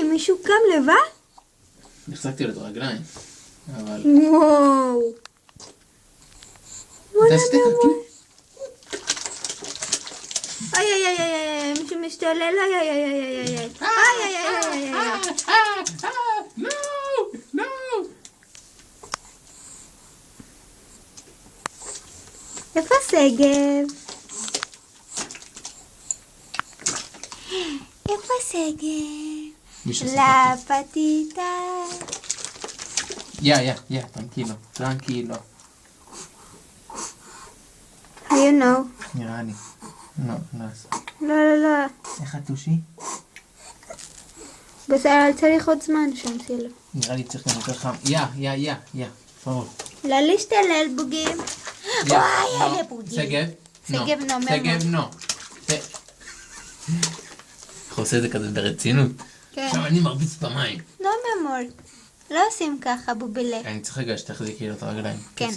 מישהו קם לבד? נחזקתי לו את הרגליים. אבל... וואו. תעשי תקרקי. איי איי איי איי, מישהו משתולל, איי איי איי איי איי איי. איי איי איי איי. לא, לא. איפה שגב? איפה שגב? La patita. Ya, tranquilo. You know. נראה לי. לא. לא. איך חתושי? בסדר, צריך עוד זמן שמציא לו. נראה לי צריך גם יותר חם. יא. ברור. לא להשתלל בוגים. וואי, אלה בוגים. שגב, נו. איך עושה את זה כזה ברצינות? כן. עכשיו אני מרביץ במים. לא ממור. לא עושים ככה בובילה. אני צריך רגע שתחזיקי לו את הרגליים. כן.